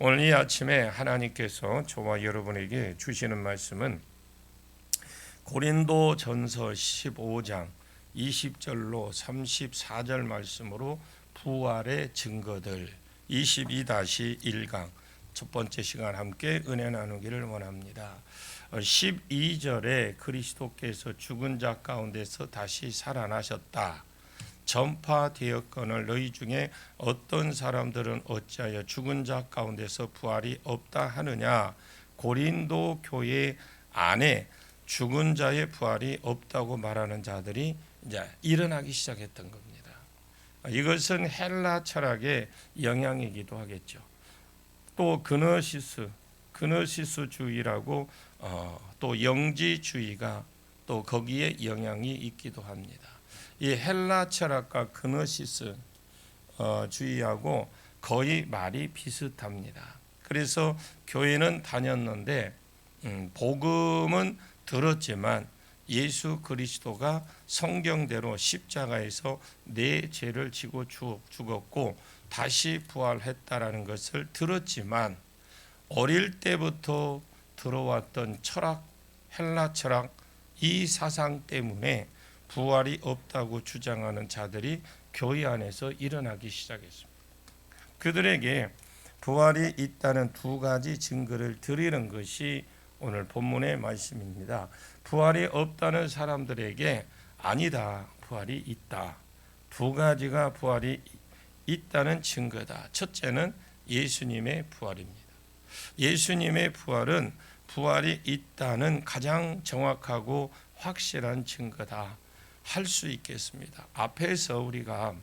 오늘 이 아침에 하나님께서 저와 여러분에게 주시는 말씀은 고린도전서 15장 20절로 34절 말씀으로 부활의 증거들 22-1강 첫 번째 시간 함께 은혜 나누기를 원합니다. 12절에 그리스도께서 죽은 자 가운데서 다시 살아나셨다. 전파되었거늘 너희 중에 어떤 사람들은 어찌하여 죽은 자 가운데서 부활이 없다 하느냐. 고린도 교회 안에 죽은 자의 부활이 없다고 말하는 자들이 이제 일어나기 시작했던 겁니다. 이것은 헬라 철학의 영향이기도 하겠죠. 또 그너시스주의라고 또 영지주의가 또 거기에 영향이 있기도 합니다. 이 헬라 철학과 그너시스 주의하고 거의 말이 비슷합니다. 그래서 교회는 다녔는데 복음은 들었지만 예수 그리스도가 성경대로 십자가에서 내 죄를 지고 죽었고 다시 부활했다라는 것을 들었지만 어릴 때부터 들어왔던 철학, 헬라 철학 이 사상 때문에 부활이 없다고 주장하는 자들이 교회 안에서 일어나기 시작했습니다. 그들에게 부활이 있다는 두 가지 증거를 드리는 것이 오늘 본문의 말씀입니다. 부활이 없다는 사람들에게 아니다, 부활이 있다. 두 가지가 부활이 있다는 증거다. 첫째는 예수님의 부활입니다. 예수님의 부활은 부활이 있다는 가장 정확하고 확실한 증거다 할 수 있겠습니다. 앞에서 우리가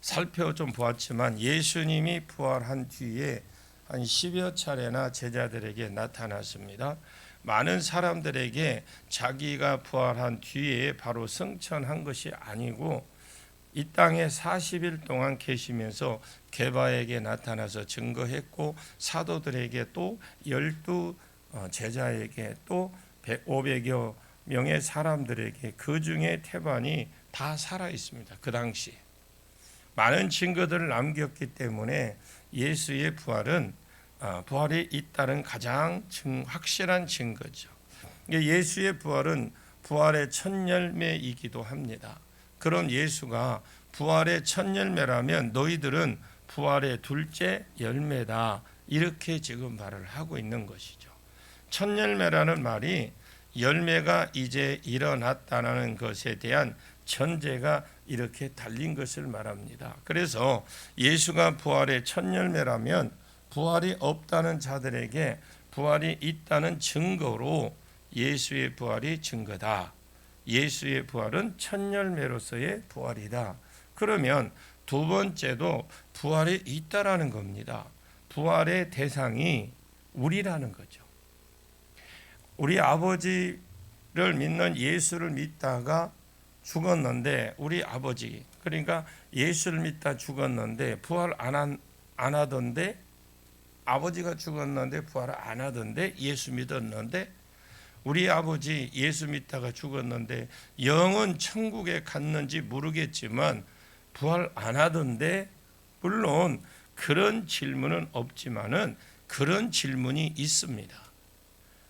살펴 좀 보았지만 예수님이 부활한 뒤에 한 10여 차례나 제자들에게 나타났습니다. 많은 사람들에게 자기가 부활한 뒤에 바로 승천한 것이 아니고 이 땅에 40일 동안 계시면서 게바에게 나타나서 증거했고 사도들에게 또 12 제자에게 또 500여 명의 사람들에게 그 중에 태반이 다 살아 있습니다. 그 당시 많은 증거들을 남겼기 때문에 예수의 부활은 부활이 있다는 가장 확실한 증거죠. 예수의 부활은 부활의 첫 열매이기도 합니다. 그럼 예수가 부활의 첫 열매라면 너희들은 부활의 둘째 열매다 이렇게 지금 말을 하고 있는 것이죠. 첫 열매라는 말이 열매가 이제 일어났다는 것에 대한 전제가 이렇게 달린 것을 말합니다. 그래서 예수가 부활의 첫 열매라면 부활이 없다는 자들에게 부활이 있다는 증거로 예수의 부활이 증거다. 예수의 부활은 첫 열매로서의 부활이다. 그러면 두 번째도 부활이 있다라는 겁니다. 부활의 대상이 우리라는 거죠. 우리 아버지를 믿는 예수를 믿다가 죽었는데 우리 아버지 그러니까 예수를 믿다 죽었는데 부활 안 하던데 아버지가 죽었는데 부활을 안 하던데 예수 믿었는데 우리 아버지 예수 믿다가 죽었는데 영은 천국에 갔는지 모르겠지만 부활 안 하던데 물론 그런 질문은 없지만은 그런 질문이 있습니다.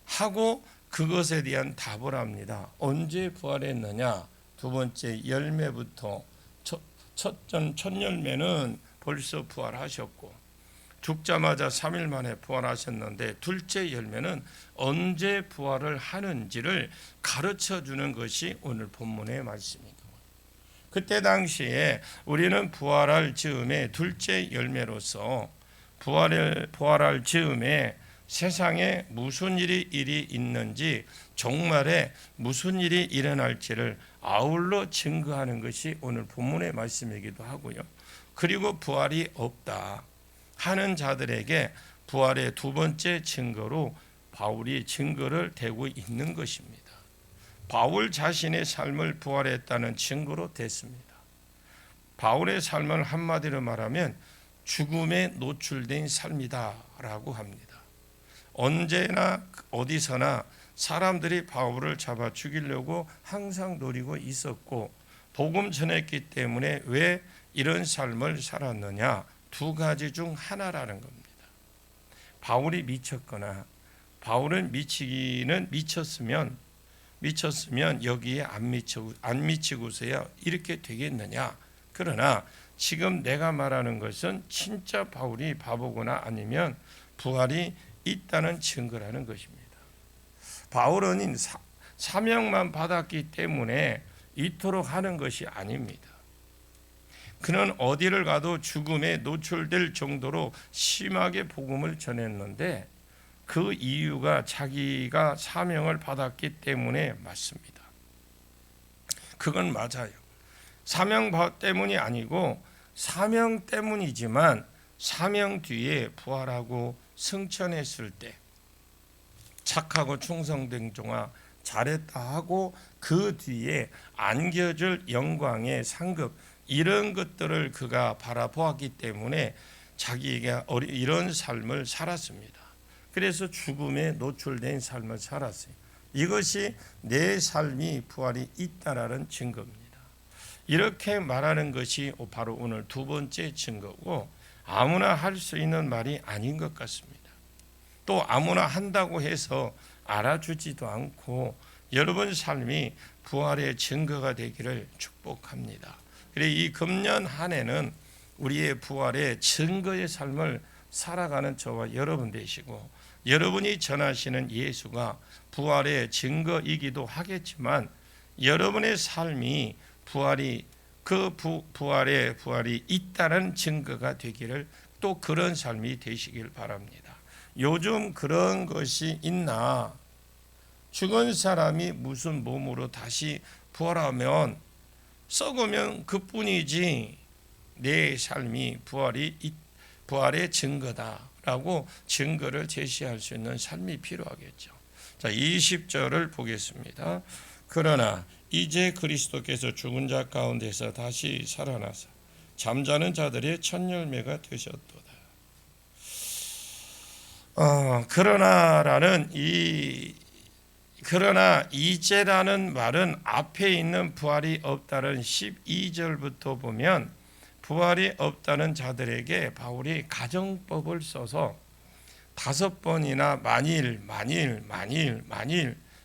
하고 그것에 대한 답을 합니다. 언제 부활했느냐? 두 번째 열매부터 첫 열매는 벌써 부활하셨고 죽자마자 3일 만에 부활하셨는데 둘째 열매는 언제 부활을 하는지를 가르쳐 주는 것이 오늘 본문의 말씀입니다. 그때 당시에 우리는 부활할 즈음에 둘째 열매로서 부활할 즈음에 세상에 무슨 일이 있는지 종말에 무슨 일이 일어날지를 아울러 증거하는 것이 오늘 본문의 말씀이기도 하고요. 그리고 부활이 없다 하는 자들에게 부활의 두 번째 증거로 바울이 증거를 대고 있는 것입니다. 바울 자신의 삶을 부활했다는 증거로 됐습니다. 바울의 삶을 한마디로 말하면 죽음에 노출된 삶이다라고 합니다. 언제나 어디서나 사람들이 바울을 잡아 죽이려고 항상 노리고 있었고 복음 전했기 때문에 왜 이런 삶을 살았느냐? 두 가지 중 하나라는 겁니다. 바울이 미쳤거나 바울은 미쳤으면 여기에 안 미치고서야 이렇게 되겠느냐. 그러나 지금 내가 말하는 것은 진짜 바울이 바보거나 아니면 부활이 있다는 증거라는 것입니다. 바울은 사명만 받았기 때문에 이토록 하는 것이 아닙니다. 그는 어디를 가도 죽음에 노출될 정도로 심하게 복음을 전했는데 그 이유가 자기가 사명을 받았기 때문에 맞습니다. 그건 맞아요. 사명 때문이 아니고 사명 때문이지만 사명 뒤에 부활하고 승천했을 때 착하고 충성된 종아 잘했다 하고 그 뒤에 안겨줄 영광의 상급 이런 것들을 그가 바라보았기 때문에 자기에게 이런 삶을 살았습니다. 그래서 죽음에 노출된 삶을 살았어요. 이것이 내 삶이 부활이 있다라는 증거입니다. 이렇게 말하는 것이 바로 오늘 두 번째 증거고 아무나 할 수 있는 말이 아닌 것 같습니다. 또 아무나 한다고 해서 알아주지도 않고 여러분 삶이 부활의 증거가 되기를 축복합니다. 그래 이 금년 한 해는 우리의 부활의 증거의 삶을 살아가는 저와 여러분 되시고 여러분이 전하시는 예수가 부활의 증거이기도 하겠지만 여러분의 삶이 부활이 부활이 있다는 증거가 되기를 또 그런 삶이 되시길 바랍니다. 요즘 그런 것이 있나? 죽은 사람이 무슨 몸으로 다시 부활하면 썩으면 그뿐이지 내 삶이 부활의 증거다라고 증거를 제시할 수 있는 삶이 필요하겠죠. 자, 20절을 보겠습니다. 그러나 이제 그리스도께서 죽은 자 가운데서 다시 살아나서 잠자는 자들의 첫 열매가 되셨도다. 그러나 이제라는 말은 앞에 있는 부활이 없다는 12절부터 보면 부활이 없다는 자들에게 바울이 가정법을 써서 5번이나 만일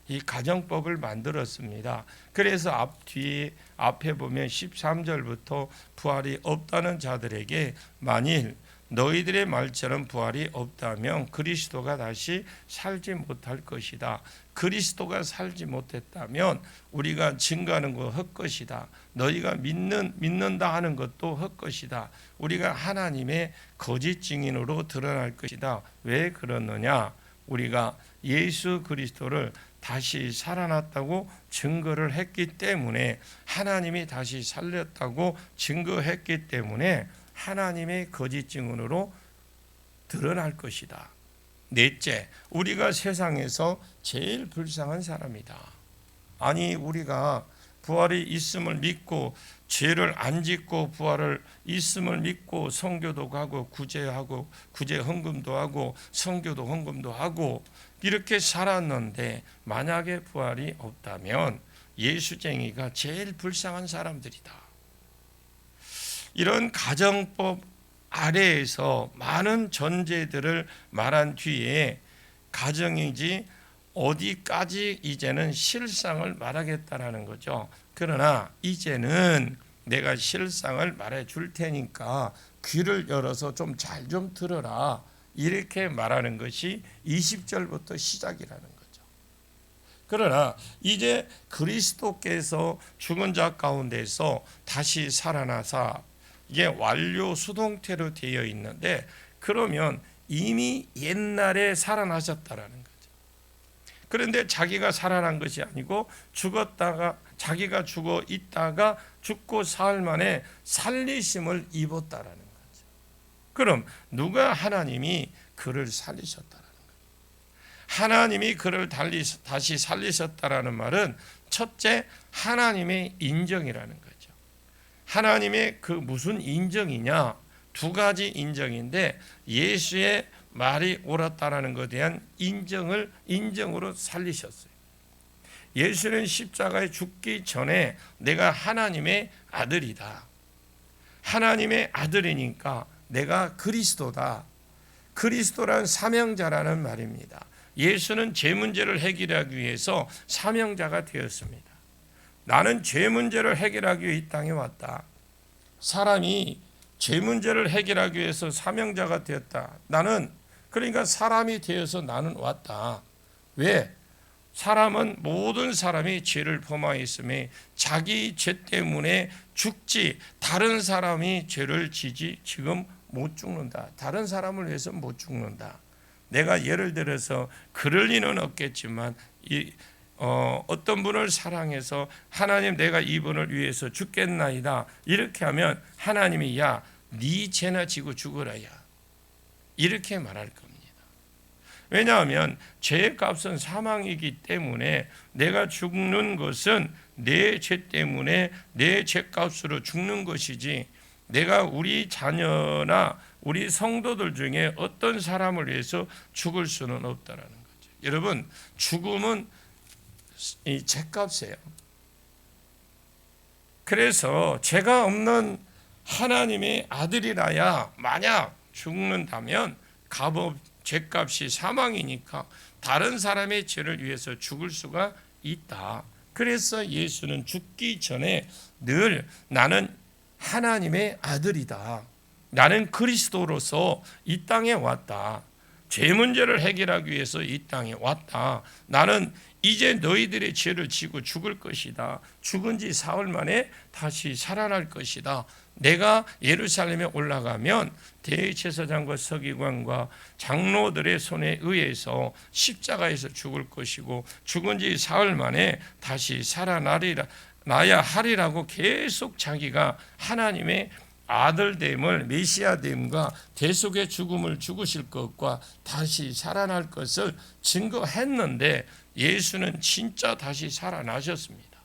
이 가정법을 만들었습니다. 그래서 앞에 보면 13절부터 부활이 없다는 자들에게 만일 너희들의 말처럼 부활이 없다면 그리스도가 다시 살지 못할 것이다. 그리스도가 살지 못했다면 우리가 증거하는 거 헛것이다. 너희가 믿는다 하는 것도 헛것이다. 우리가 하나님의 거짓 증인으로 드러날 것이다. 왜 그러느냐? 우리가 예수 그리스도를 다시 살아났다고 증거를 했기 때문에 하나님이 다시 살렸다고 증거했기 때문에 하나님의 거짓 증언으로 드러날 것이다. 넷째, 우리가 세상에서 제일 불쌍한 사람이다. 아니 우리가 부활이 있음을 믿고 죄를 안 짓고 부활을 있음을 믿고 선교도 가고 구제하고 구제 헌금도 하고 선교도 헌금도 하고 이렇게 살았는데 만약에 부활이 없다면 예수쟁이가 제일 불쌍한 사람들이다. 이런 가정법 아래에서 많은 전제들을 말한 뒤에 가정이지 어디까지 이제는 실상을 말하겠다라는 거죠. 그러나 이제는 내가 실상을 말해 줄 테니까 귀를 열어서 좀 잘 좀 들어라. 이렇게 말하는 것이 20절부터 시작이라는 거죠. 그러나 이제 그리스도께서 죽은 자 가운데서 다시 살아나사 이게 완료 수동태로 되어 있는데 그러면 이미 옛날에 살아나셨다라는 거죠. 그런데 자기가 살아난 것이 아니고 자기가 죽어 있다가 죽고 사흘 만에 살리심을 입었다라는 거죠. 그럼 누가 하나님이 그를 살리셨다라는 거죠. 하나님이 그를 다시 살리셨다라는 말은 첫째 하나님의 인정이라는 거죠. 하나님의 그 무슨 인정이냐? 두 가지 인정인데 예수의 말이 옳았다라는 것에 대한 인정으로 살리셨어요. 예수는 십자가에 죽기 전에 내가 하나님의 아들이다. 하나님의 아들이니까 내가 그리스도다. 그리스도란 사명자라는 말입니다. 예수는 죄 문제를 해결하기 위해서 사명자가 되었습니다. 나는 죄 문제를 해결하기 위해 이 땅에 왔다. 사람이 죄 문제를 해결하기 위해서 사명자가 되었다. 나는 그러니까 사람이 되어서 나는 왔다. 왜? 사람은 모든 사람이 죄를 범하였음에 자기 죄 때문에 죽지 다른 사람이 죄를 지지 지금 못 죽는다. 다른 사람을 위해서 못 죽는다. 내가 예를 들어서 그럴 리는 없겠지만 어떤 분을 사랑해서 하나님 내가 이분을 위해서 죽겠나이다. 이렇게 하면 하나님이 야, 네 죄나 지고 죽어라 야. 이렇게 말할 겁니다. 왜냐하면 죄의 값은 사망이기 때문에 내가 죽는 것은 내 죄 때문에 내 죄값으로 죽는 것이지 내가 우리 자녀나 우리 성도들 중에 어떤 사람을 위해서 죽을 수는 없다라는 거죠. 여러분, 죽음은 이 죄값이에요. 그래서 죄가 없는 하나님의 아들이라야 만약 죽는다면 값없 죄값이 사망이니까 다른 사람의 죄를 위해서 죽을 수가 있다. 그래서 예수는 죽기 전에 늘 나는 하나님의 아들이다. 나는 그리스도로서 이 땅에 왔다. 죄 문제를 해결하기 위해서 이 땅에 왔다. 나는 이제 너희들의 죄를 지고 죽을 것이다. 죽은 지 사흘 만에 다시 살아날 것이다. 내가 예루살렘에 올라가면 대제사장과 서기관과 장로들의 손에 의해서 십자가에서 죽을 것이고 죽은 지 사흘 만에 다시 살아나리라 나야 하리라고 계속 자기가 하나님의 아들됨을 메시아됨과 대속의 죽음을 죽으실 것과 다시 살아날 것을 증거했는데 예수는 진짜 다시 살아나셨습니다.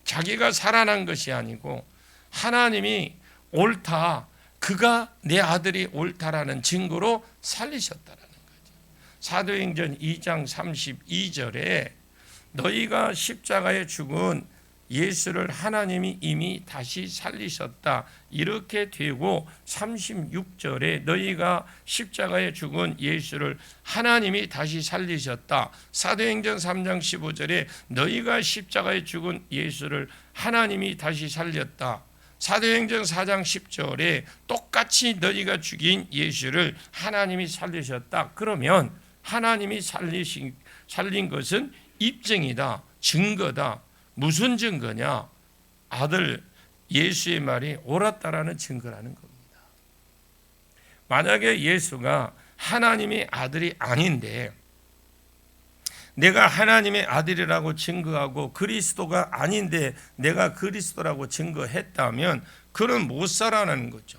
자기가 살아난 것이 아니고 하나님이 옳다, 그가 내 아들이 옳다라는 증거로 살리셨다라는 거죠. 사도행전 2장 32절에 너희가 십자가에 죽은 예수를 하나님이 이미 다시 살리셨다 이렇게 되고 36절에 너희가 십자가에 죽은 예수를 하나님이 다시 살리셨다. 사도행전 3장 15절에 너희가 십자가에 죽은 예수를 하나님이 다시 살렸다. 사도행전 4장 10절에 똑같이 너희가 죽인 예수를 하나님이 살리셨다. 그러면 하나님이 살린 것은 입증이다, 증거다. 무슨 증거냐? 아들 예수의 말이 옳았다라는 증거라는 겁니다. 만약에 예수가 하나님의 아들이 아닌데 내가 하나님의 아들이라고 증거하고 그리스도가 아닌데 내가 그리스도라고 증거했다면 그는 못 살아나는 거죠.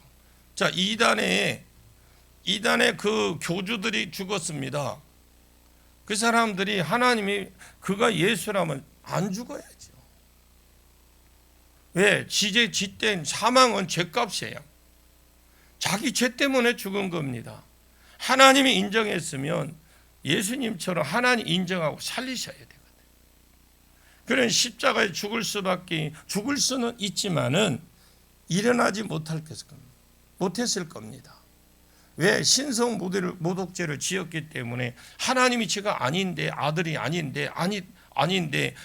자, 이단에 그 교주들이 죽었습니다. 그 사람들이 하나님이 그가 예수라면 안 죽어야죠. 왜? 지된 사망은 죄값이에요. 자기 죄 때문에 죽은 겁니다. 하나님이 인정했으면 예수님처럼 하나님 인정하고 살리셔야 되거든요. 그런 십자가에 죽을 수는 있지만은 일어나지 못했을 겁니다. 왜? 신성 모독죄를 지었기 때문에 하나님이 제가 아닌데 아들이 아닌데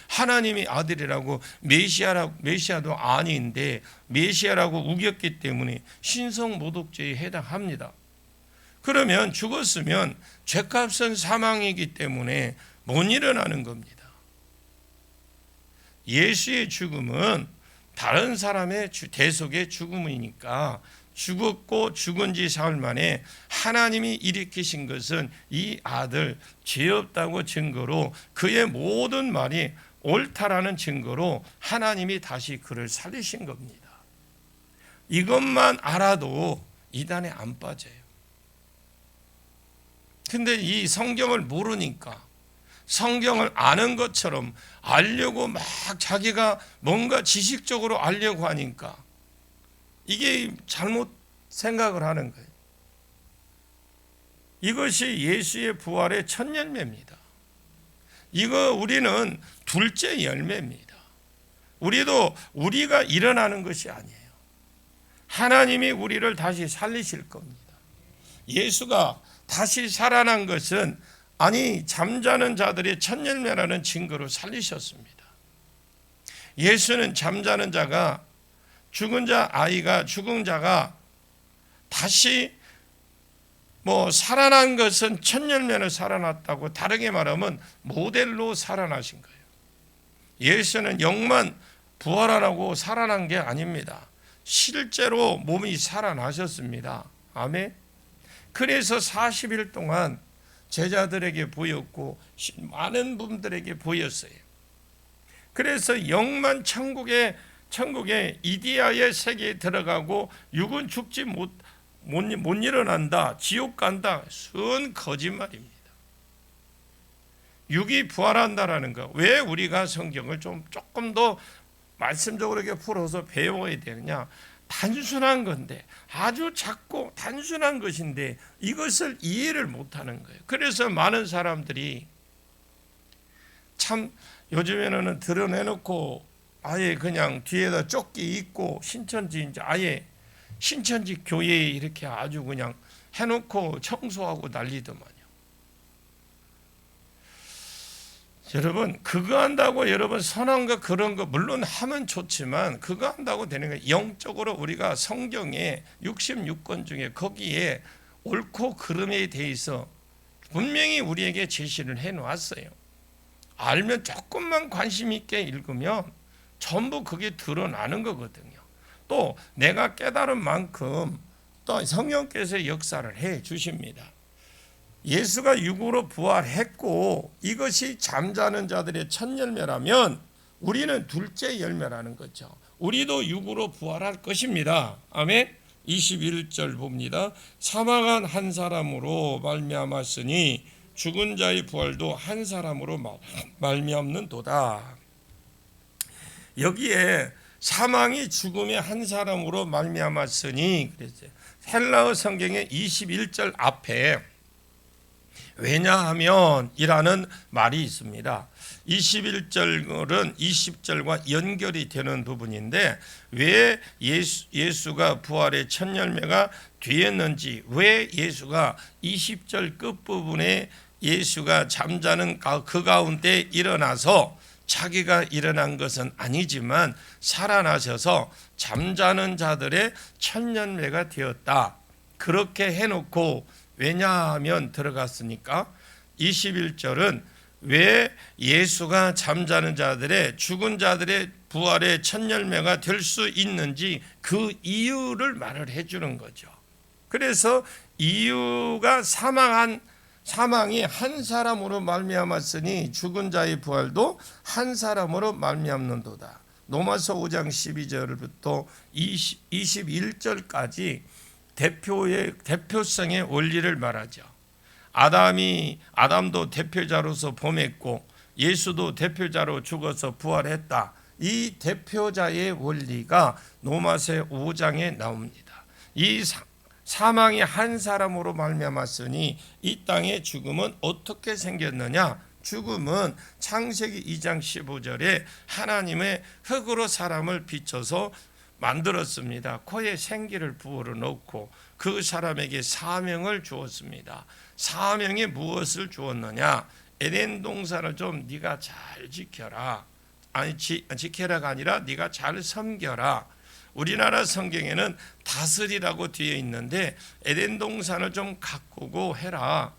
하나님이 아들이라고 메시아도 아닌데 메시아라고 우겼기 때문에 신성 모독죄에 해당합니다. 그러면 죽었으면 죄값은 사망이기 때문에 못 일어나는 겁니다. 예수의 죽음은 다른 사람의 대속의 죽음이니까 죽었고 죽은 지 사흘 만에 하나님이 일으키신 것은 이 아들 죄 없다고 증거로 그의 모든 말이 옳다라는 증거로 하나님이 다시 그를 살리신 겁니다. 이것만 알아도 이단에 안 빠져요. 근데 이 성경을 모르니까 성경을 아는 것처럼 알려고 막 자기가 뭔가 지식적으로 알려고 하니까 이게 잘못 생각을 하는 거예요. 이것이 예수의 부활의 첫 열매입니다. 이거 우리는 둘째 열매입니다. 우리가 일어나는 것이 아니에요. 하나님이 우리를 다시 살리실 겁니다. 예수가 다시 살아난 것은 잠자는 자들의 첫 열매라는 증거로 살리셨습니다. 예수는 잠자는 자가 죽은 자가 다시 살아난 것은 첫 열매는 살아났다고, 다르게 말하면 모델로 살아나신 거예요. 예수는 영만 부활하라고 살아난 게 아닙니다. 실제로 몸이 살아나셨습니다. 아멘. 그래서 40일 동안 제자들에게 보였고 많은 분들에게 보였어요. 그래서 영만 천국의 이디야의 세계에 들어가고 육은 죽지 못 일어난다, 지옥 간다, 순 거짓말입니다. 육이 부활한다라는 거, 왜 우리가 성경을 조금 더 말씀적으로 이렇게 풀어서 배워야 되느냐? 단순한 건데, 아주 작고 단순한 것인데 이것을 이해를 못하는 거예요. 그래서 많은 사람들이 참 요즘에는 드러내놓고 아예 그냥 뒤에다 조끼 입고 신천지 교회에 이렇게 아주 그냥 해놓고 청소하고 난리더만요. 여러분, 그거 한다고 여러분 선한 거 그런 거 물론 하면 좋지만, 그거 한다고 되는 거예요. 영적으로 우리가 성경에 66권 중에 거기에 옳고 그름에 대해서 분명히 우리에게 제시를 해놓았어요. 알면 조금만 관심 있게 읽으면 전부 그게 드러나는 거거든요. 또 내가 깨달은 만큼 또 성령께서 역사를 해 주십니다. 예수가 육으로 부활했고 이것이 잠자는 자들의 첫 열매라면 우리는 둘째 열매라는 거죠. 우리도 육으로 부활할 것입니다. 아멘. 21절 봅니다. 사망한 한 사람으로 말미암았으니 죽은 자의 부활도 한 사람으로 말미암는도다. 여기에 사망이 죽음의 한 사람으로 말미암았으니 그랬어요. 헬라어 성경의 21절 앞에 왜냐하면 이라는 말이 있습니다. 21절은 20절과 연결이 되는 부분인데, 왜 예수가 부활의 첫 열매가 되었는지, 왜 예수가 20절 끝부분에 예수가 잠자는 그 가운데 일어나서 자기가 일어난 것은 아니지만 살아나셔서 잠자는 자들의 첫 열매가 되었다, 그렇게 해놓고 왜냐하면 들어갔으니까 21절은 왜 예수가 잠자는 자들의 죽은 자들의 부활의 첫 열매가 될 수 있는지 그 이유를 말을 해주는 거죠. 그래서 이유가 사망이 한 사람으로 말미암았으니 죽은 자의 부활도 한 사람으로 말미암는도다. 로마서 5장 12절부터 21절까지 대표성의 원리를 말하죠. 아담도 대표자로서 범했고 예수도 대표자로 죽어서 부활했다. 이 대표자의 원리가 로마서 5장에 나옵니다. 이 사망이 한 사람으로 말미암았으니 이 땅의 죽음은 어떻게 생겼느냐? 죽음은 창세기 2장 15절에 하나님의 흙으로 사람을 비춰서 만들었습니다. 코에 생기를 부어러 넣고 그 사람에게 사명을 주었습니다. 사명에 무엇을 주었느냐? 에덴 동산을 좀 네가 잘 지켜라. 지켜라가 아니라 네가 잘 섬겨라. 우리나라 성경에는 다스리라고 되어 있는데 에덴 동산을 좀 가꾸고 해라.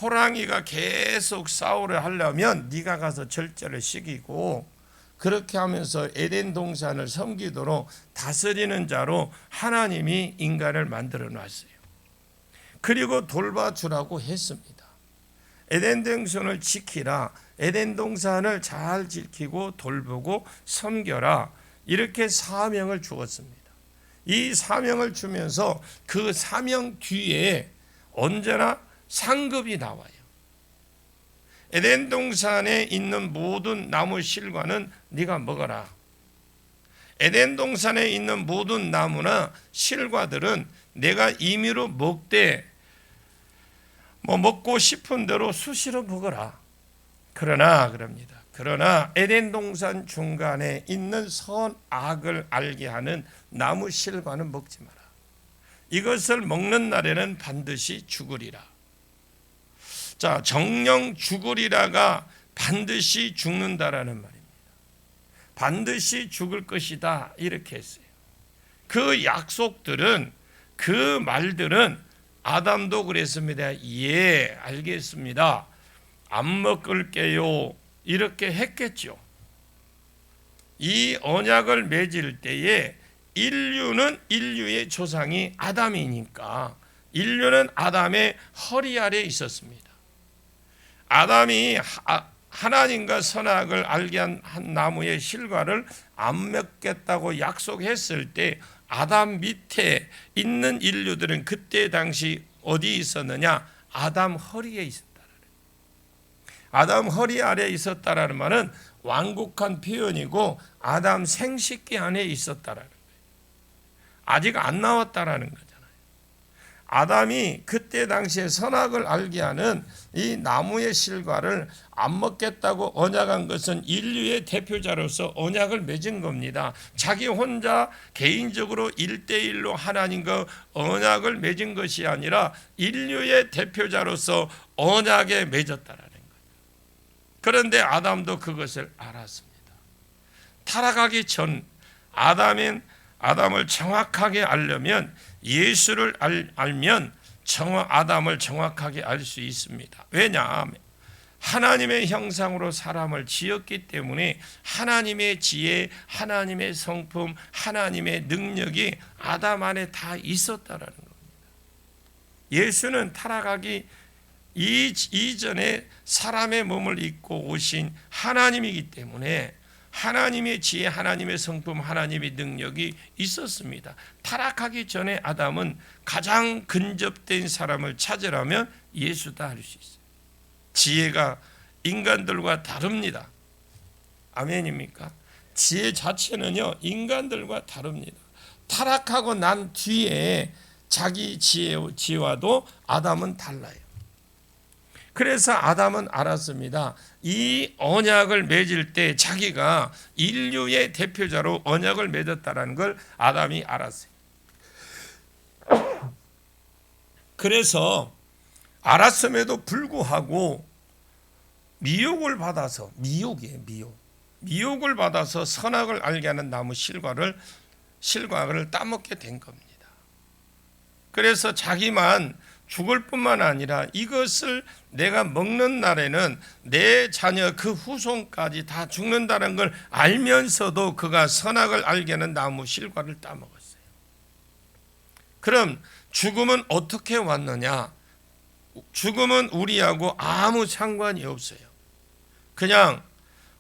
호랑이가 계속 싸우려 하려면 네가 가서 절제를 시키고, 그렇게 하면서 에덴 동산을 섬기도록 다스리는 자로 하나님이 인간을 만들어 놨어요. 그리고 돌봐주라고 했습니다. 에덴 동산을 지키라. 에덴 동산을 잘 지키고 돌보고 섬겨라. 이렇게 사명을 주었습니다. 이 사명을 주면서 그 사명 뒤에 언제나 상급이 나와요. 에덴 동산에 있는 모든 나무 실과는 네가 먹어라. 에덴 동산에 있는 모든 나무나 실과들은 내가 임의로 먹되 먹고 싶은 대로 수시로 먹어라. 그러나 그럽니다. 그러나 에덴 동산 중간에 있는 선악을 알게 하는 나무 실과는 먹지 마라. 이것을 먹는 날에는 반드시 죽으리라. 자, 정령 죽으리라가 반드시 죽는다라는 말입니다. 반드시 죽을 것이다 이렇게 했어요. 그 약속들은, 그 말들은 아담도 그랬습니다. 예, 알겠습니다. 안 먹을게요. 이렇게 했겠죠. 이 언약을 맺을 때에 인류는 인류의 조상이 아담이니까 인류는 아담의 허리 아래에 있었습니다. 아담이 하나님과 선악을 알게 한 나무의 실과를 안 먹겠다고 약속했을 때 아담 밑에 있는 인류들은 그때 당시 어디 있었느냐? 아담 허리에 있었다. 아담 허리 아래에 있었다라는 말은 완곡한 표현이고 아담 생식기 안에 있었다라는 거예요. 아직 안 나왔다라는 거잖아요. 아담이 그때 당시에 선악을 알게 하는 이 나무의 실과를 안 먹겠다고 언약한 것은 인류의 대표자로서 언약을 맺은 겁니다. 자기 혼자 개인적으로 1대1로 하나님과 언약을 맺은 것이 아니라 인류의 대표자로서 언약에 맺었다라는 거예요. 그런데 아담도 그것을 알았습니다. 타락하기 전 아담을 정확하게 알려면 예수를 알면 아담을 정확하게 알 수 있습니다. 왜냐? 하나님의 형상으로 사람을 지었기 때문에 하나님의 지혜, 하나님의 성품, 하나님의 능력이 아담 안에 다 있었다라는 겁니다. 예수는 타락하기 이전에 사람의 몸을 입고 오신 하나님이기 때문에 하나님의 지혜, 하나님의 성품, 하나님의 능력이 있었습니다. 타락하기 전에 아담은 가장 근접된 사람을 찾으라면 예수다 할 수 있어요. 지혜가 인간들과 다릅니다. 아멘입니까? 지혜 자체는요, 인간들과 다릅니다. 타락하고 난 뒤에 자기 지혜와도 아담은 달라요. 그래서 아담은 알았습니다. 이 언약을 맺을 때 자기가 인류의 대표자로 언약을 맺었다는 걸 아담이 알았어요. 그래서 알았음에도 불구하고 미혹을 받아서, 미혹을 받아서 선악을 알게 하는 나무 실과를 따먹게 된 겁니다. 그래서 자기만 죽을 뿐만 아니라 이것을 내가 먹는 날에는 내 자녀 그 후손까지 다 죽는다는 걸 알면서도 그가 선악을 알게 하는 나무 실과를 따먹었어요. 그럼 죽음은 어떻게 왔느냐? 죽음은 우리하고 아무 상관이 없어요. 그냥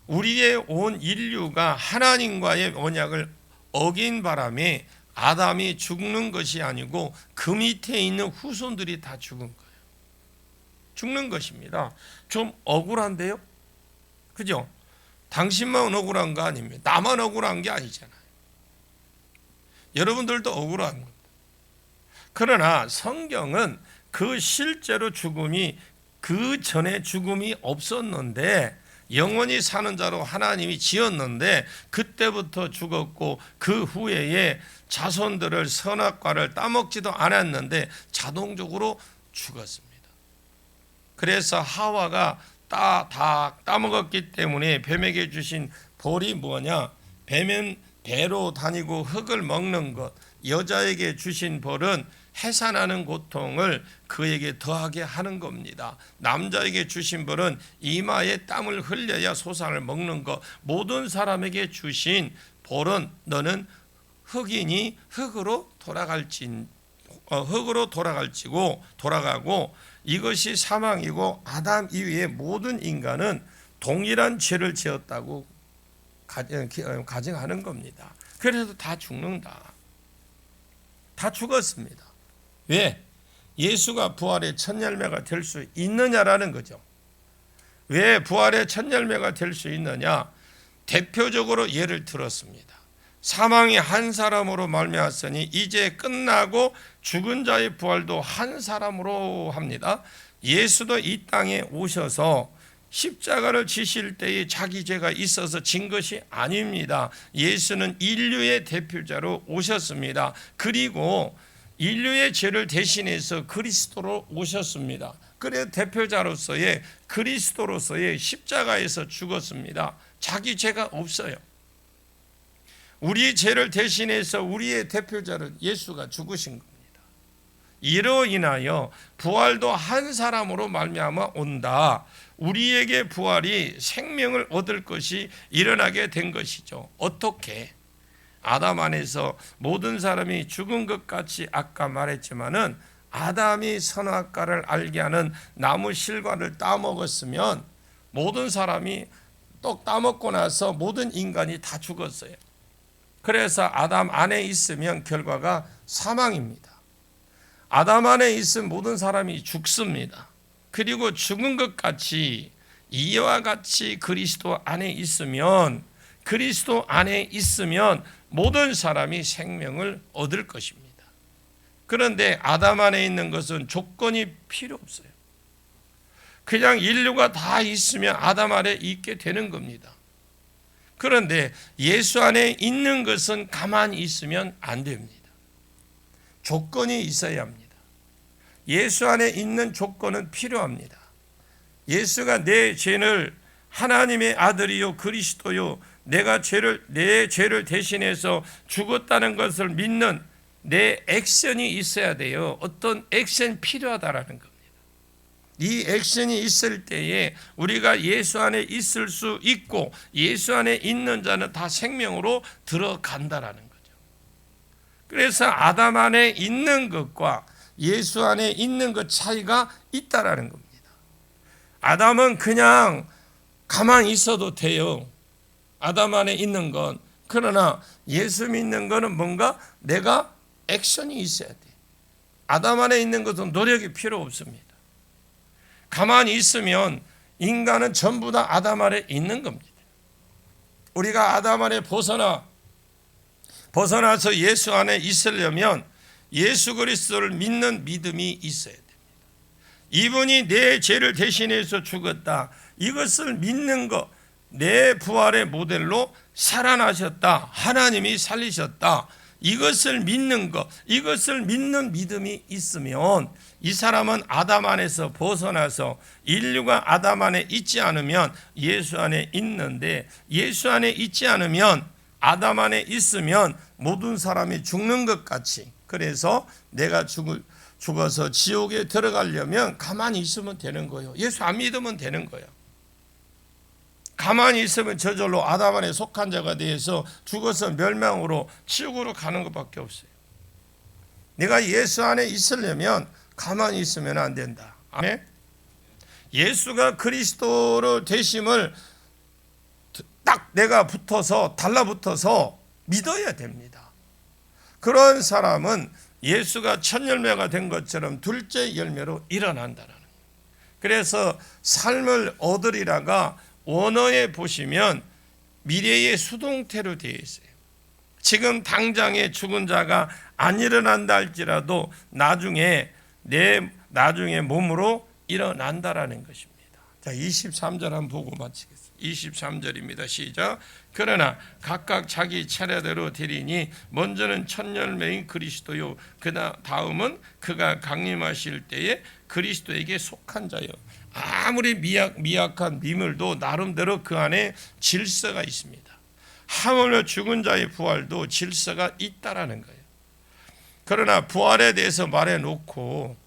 우리의 온 인류가 하나님과의 언약을 어긴 바람에 아담이 죽는 것이 아니고 그 밑에 있는 후손들이 다 죽은 거예요. 죽는 것입니다. 좀 억울한데요? 그죠? 당신만 억울한 거 아닙니다. 나만 억울한 게 아니잖아요. 여러분들도 억울한 겁니다. 그러나 성경은 그 실제로 죽음이 그 전에 죽음이 없었는데 영원히 사는 자로 하나님이 지었는데 그때부터 죽었고 그 후에 자손들을 선악과를 따먹지도 않았는데 자동적으로 죽었습니다. 그래서 하와가 다 따먹었기 때문에 뱀에게 주신 벌이 뭐냐? 뱀은 배로 다니고 흙을 먹는 것. 여자에게 주신 벌은 해산하는 고통을 그에게 더하게 하는 겁니다. 남자에게 주신 벌은 이마에 땀을 흘려야 소산을 먹는 것. 모든 사람에게 주신 벌은 너는 흙이니 흙으로 돌아가고 이것이 사망이고 아담 이후의 모든 인간은 동일한 죄를 지었다고 가정하는 겁니다. 그래서 다 죽는다. 다 죽었습니다. 왜? 예수가 부활의 첫 열매가 될 수 있느냐라는 거죠. 왜 부활의 첫 열매가 될 수 있느냐? 대표적으로 예를 들었습니다. 사망이 한 사람으로 말미암았으니 이제 끝나고 죽은 자의 부활도 한 사람으로 합니다. 예수도 이 땅에 오셔서 십자가를 지실 때에 자기 죄가 있어서 진 것이 아닙니다. 예수는 인류의 대표자로 오셨습니다. 그리고 인류의 죄를 대신해서 그리스도로 오셨습니다. 그래서 대표자로서의 그리스도로서의 십자가에서 죽었습니다. 자기 죄가 없어요. 우리 죄를 대신해서 우리의 대표자를 예수가 죽으신 겁니다. 이로 인하여 부활도 한 사람으로 말미암아 온다. 우리에게 부활이 생명을 얻을 것이 일어나게 된 것이죠. 어떻게? 아담 안에서 모든 사람이 죽은 것 같이 아까 말했지만은 아담이 선악과를 알게 하는 나무 실과를 따먹었으면 모든 사람이 떡 따먹고 나서 모든 인간이 다 죽었어요. 그래서 아담 안에 있으면 결과가 사망입니다. 아담 안에 있은 모든 사람이 죽습니다. 그리고 죽은 것 같이 이와 같이 그리스도 안에 있으면 모든 사람이 생명을 얻을 것입니다. 그런데 아담 안에 있는 것은 조건이 필요 없어요. 그냥 인류가 다 있으면 아담 안에 있게 되는 겁니다. 그런데 예수 안에 있는 것은 가만히 있으면 안 됩니다. 조건이 있어야 합니다. 예수 안에 있는 조건은 필요합니다. 예수가 내 죄를 하나님의 아들이요 그리스도요 내 죄를 대신해서 죽었다는 것을 믿는 내 액션이 있어야 돼요. 어떤 액션이 필요하다라는 겁니다. 이 액션이 있을 때에 우리가 예수 안에 있을 수 있고 예수 안에 있는 자는 다 생명으로 들어간다라는 거죠. 그래서 아담 안에 있는 것과 예수 안에 있는 것 차이가 있다라는 겁니다. 아담은 그냥 가만히 있어도 돼요. 아담 안에 있는 건. 그러나 예수 믿는 거는 뭔가 내가 액션이 있어야 돼. 아담 안에 있는 것은 노력이 필요 없습니다. 가만히 있으면 인간은 전부 다 아담 안에 있는 겁니다. 우리가 아담 안에 벗어나서 예수 안에 있으려면 예수 그리스도를 믿는 믿음이 있어야 됩니다. 이분이 내 죄를 대신해서 죽었다. 이것을 믿는 것, 내 부활의 모델로 살아나셨다. 하나님이 살리셨다. 이것을 믿는 것, 이것을 믿는 믿음이 있으면 이 사람은 아담 안에서 벗어나서 인류가 아담 안에 있지 않으면 예수 안에 있는데 예수 안에 있지 않으면 아담 안에 있으면 모든 사람이 죽는 것 같이 그래서 내가 죽어서 지옥에 들어가려면 가만히 있으면 되는 거예요. 예수 안 믿으면 되는 거예요. 가만히 있으면 저절로 아담 안에 속한 자가 되어서 죽어서 멸망으로 지옥으로 가는 것밖에 없어요. 내가 예수 안에 있으려면 가만히 있으면 안 된다. 아멘. 예수가 그리스도로 되심을 딱 내가 달라붙어서 믿어야 됩니다. 그런 사람은 예수가 첫 열매가 된 것처럼 둘째 열매로 일어난다는 거예요. 그래서 삶을 얻으리라가 원어에 보시면 미래의 수동태로 되어 있어요. 지금 당장에 죽은 자가 안 일어난다 할지라도 나중에 몸으로 일어난다라는 것입니다. 자, 23절 한번 보고 마치겠습니다. 23절입니다. 시작. 그러나 각각 자기 차례대로 되리니 먼저는 첫 열매인 그리스도요 그 다음은 그가 강림하실 때에 그리스도에게 속한 자요. 아무리 미약한 미물도 나름대로 그 안에 질서가 있습니다. 하물며 죽은 자의 부활도 질서가 있다라는 거예요. 그러나 부활에 대해서 말해놓고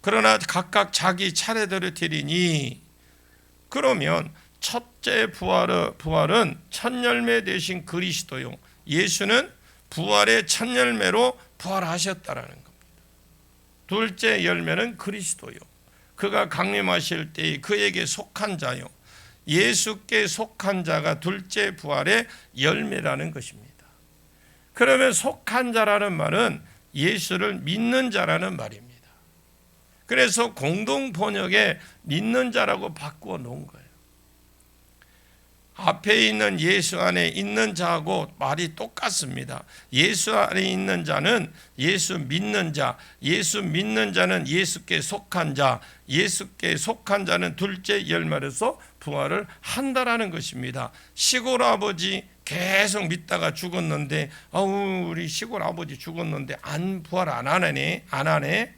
그러나 각각 자기 차례대로 되리니 그러면 첫째 부활은 첫 열매 되신 그리스도요. 예수는 부활의 첫 열매로 부활하셨다라는 겁니다. 둘째 열매는 그리스도요. 그가 강림하실 때 그에게 속한 자요. 예수께 속한 자가 둘째 부활의 열매라는 것입니다. 그러면 속한 자라는 말은 예수를 믿는 자라는 말입니다. 그래서 공동 번역에 믿는 자라고 바꾸어 놓은 거예요. 앞에 있는 예수 안에 있는 자하고 말이 똑같습니다. 예수 안에 있는 자는 예수 믿는 자, 예수 믿는 자는 예수께 속한 자, 예수께 속한 자는 둘째 열매로서 부활을 한다라는 것입니다. 시골 아버지 계속 믿다가 죽었는데 우리 시골 아버지 죽었는데 부활 안 하네.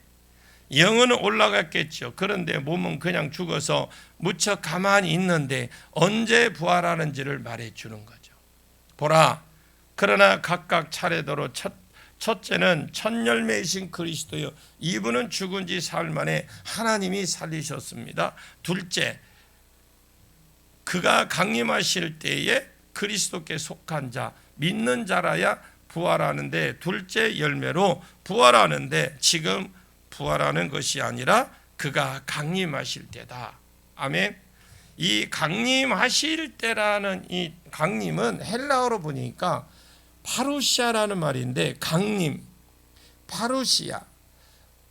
영은 올라갔겠죠. 그런데 몸은 그냥 죽어서 무척 가만히 있는데 언제 부활하는지를 말해주는 거죠. 보라, 그러나 각각 차례대로 첫째는 첫 열매이신 그리스도요, 이분은 죽은 지 사흘 만에 하나님이 살리셨습니다. 둘째, 그가 강림하실 때에 그리스도께 속한 자, 믿는 자라야 부활하는데, 둘째 열매로 부활하는데 지금 부활하는 것이 아니라 그가 강림하실 때다. 아멘. 이 강림하실 때라는 이 강림은 헬라어로 보니까 파루시아라는 말인데, 강림, 파루시아.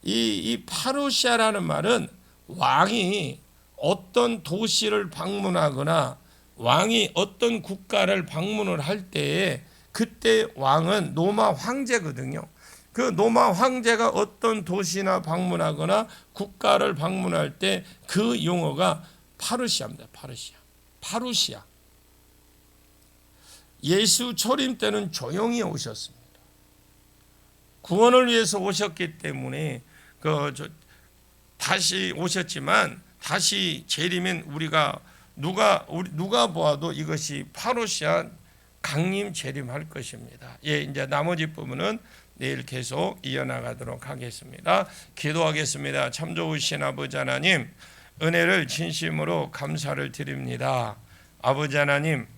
이 파루시아라는 말은 왕이 어떤 도시를 방문하거나 왕이 어떤 국가를 방문을 할 때에, 그때 왕은 로마 황제거든요. 그 로마 황제가 어떤 도시나 방문하거나 국가를 방문할 때 그 용어가 파루시아입니다. 파루시아. 예수 초림 때는 조용히 오셨습니다. 구원을 위해서 오셨기 때문에 다시 오셨지만, 다시 재림은 우리가 누가 보아도 이것이 파루시아 강림 재림할 것입니다. 이제 나머지 부분은 내일 계속 이어나가도록 하겠습니다. 기도하겠습니다. 참 좋으신 아버지 하나님, 은혜를 진심으로 감사를 드립니다. 아버지 하나님,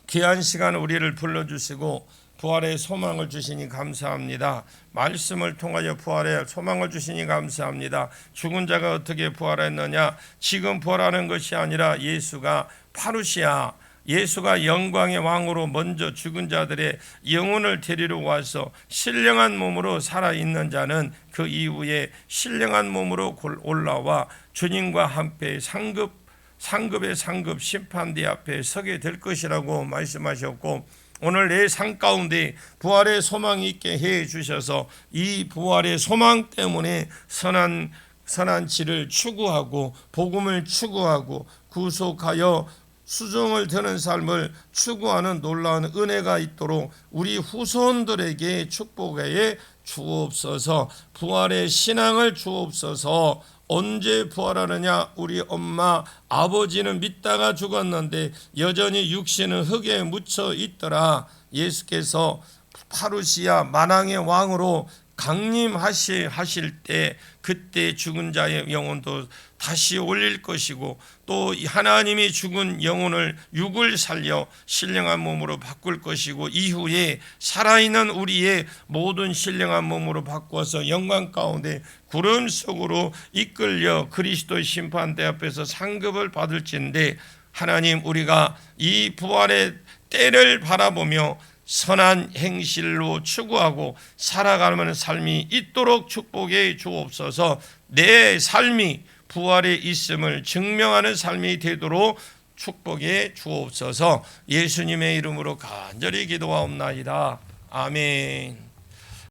귀한 시간 우리를 불러주시고 부활의 소망을 주시니 감사합니다. 말씀을 통하여 부활의 소망을 주시니 감사합니다. 죽은 자가 어떻게 부활했느냐? 지금 부활하는 것이 아니라 예수가 파루시아, 예수가 영광의 왕으로 먼저 죽은 자들의 영혼을 데리러 와서 신령한 몸으로 살아있는 자는 그 이후에 신령한 몸으로 올라와 주님과 함께 상급의 상급 심판대 앞에 서게 될 것이라고 말씀하셨고, 오늘 내 삶 가운데 부활의 소망이 있게 해 주셔서 이 부활의 소망 때문에 선한 질을 추구하고 복음을 추구하고 구속하여 수종을 드는 삶을 추구하는 놀라운 은혜가 있도록 우리 후손들에게 축복해 주옵소서. 부활의 신앙을 주옵소서. 언제 부활하느냐? 우리 엄마 아버지는 믿다가 죽었는데 여전히 육신은 흙에 묻혀 있더라. 예수께서 파루시아 만왕의 왕으로 강림하실 때, 그때 죽은 자의 영혼도 다시 올릴 것이고, 또 하나님이 죽은 영혼을 육을 살려 신령한 몸으로 바꿀 것이고, 이후에 살아있는 우리의 모든 신령한 몸으로 바꿔서 영광 가운데 구름 속으로 이끌려 그리스도의 심판대 앞에서 상급을 받을진데, 하나님, 우리가 이 부활의 때를 바라보며 선한 행실로 추구하고 살아가는 삶이 있도록 축복해 주옵소서. 내 삶이 부활에 있음을 증명하는 삶이 되도록 축복해 주옵소서. 예수님의 이름으로 간절히 기도하옵나이다. 아멘.